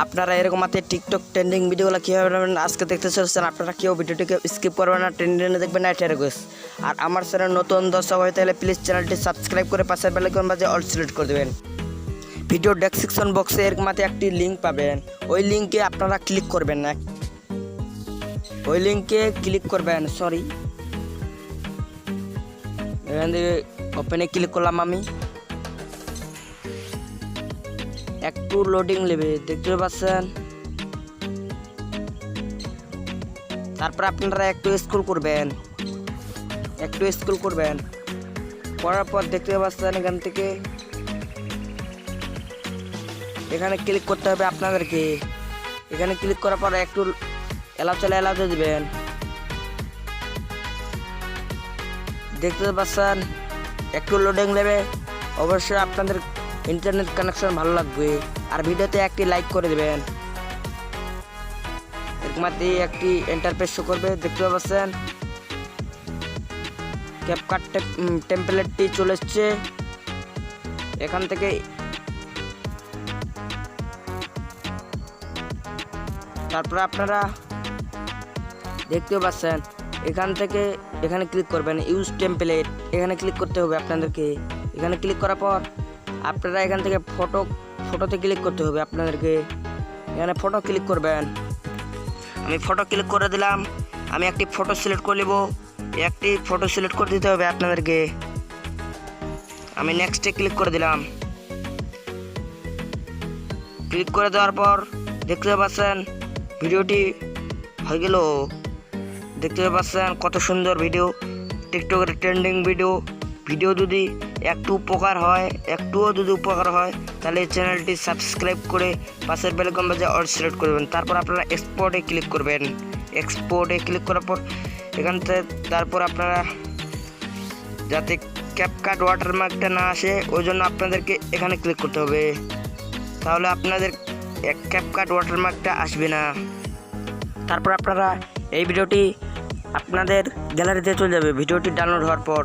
আপনারা এরকম মাত্র টিকটক ট্রেন্ডিং ভিডিওগুলো কীভাবে বানাবেন আজকে দেখতে চলেছেন। আপনারা কেউ ভিডিওটিকে স্কিপ করবেন না, ট্রেন্ডিংয়ে দেখবেন না, এটা রিকোয়েস্ট। আর আমার চ্যানেল নতুন দর্শক হয়ে তাহলে প্লিজ চ্যানেলটি সাবস্ক্রাইব করে পাশের বেল আইকন বাজে অল সিলেক্ট করে দেবেন। ভিডিও ডেসক্রিপশন বক্সে এরকম মাত্র একটি লিঙ্ক পাবেন, ওই লিঙ্কে আপনারা ক্লিক করবেন না, ওই লিঙ্কে ক্লিক করবেন। এখান থেকে ওপেনে ক্লিক করলাম আমি, একটু লোডিং নেবে দেখতে পাচ্ছেন। তারপর আপনারা একটু স্ক্রল করবেন, করার পর দেখতে পাচ্ছেন এখান থেকে এখানে ক্লিক করতে হবে আপনাদেরকে। এখানে ক্লিক করার পর একটু এলাও দিবেন। দেখতে পাচ্ছেন একটু লোডিং নেবে, অবশ্যই আপনাদের ইন্টারনেট কানেকশন ভালো লাগবে। আর ভিডিওতে একটি লাইক করে দেবেন। এরকম একটি ইন্টারফেস শো করবে, দেখতে পাচ্ছেন ক্যাপকাট টেমপ্লেটটি চলে এসছে। এখান থেকে তারপর আপনারা দেখতে পাচ্ছেন এখান থেকে এখানে ক্লিক করবেন, ইউজ টেমপ্লেট, এখানে ক্লিক করতে হবে আপনাদেরকে। এখানে ক্লিক করার পর আপনারা এখান থেকে ফটোতে ক্লিক করতে হবে আপনাদেরকে। এখানে ফটো ক্লিক করবেন, আমি ফটো ক্লিক করে দিলাম। আমি একটি ফটো সিলেক্ট করে নেব, একটি ফটো সিলেক্ট করে দিতে হবে আপনাদেরকে। আমি নেক্সটে ক্লিক করে দিলাম। ক্লিক করে দেওয়ার পর দেখতে পাচ্ছেন ভিডিওটি হয়ে গেল। দেখতে পাচ্ছেন কত সুন্দর ভিডিও, টিকটকের ট্রেন্ডিং ভিডিও যদি একটুও যদি উপকার হয় তাহলে চ্যানেলটি সাবস্ক্রাইব করে পাশের বেল আইকন বাজে অল সিলেক্ট করবেন। তারপর আপনারা এক্সপোর্টে ক্লিক করবেন। এক্সপোর্টে ক্লিক করার পর এখান থেকে তারপর আপনারা যাতে ক্যাপকাট ওয়াটারমার্কটা না আসে ওই জন্য আপনাদেরকে এখানে ক্লিক করতে হবে, তাহলে আপনাদের ক্যাপকাট ওয়াটারমার্কটা আসবে না। তারপর আপনারা এই ভিডিওটি আপনাদের গ্যালারিতে চলে যাবে ভিডিওটি ডাউনলোড হওয়ার পর।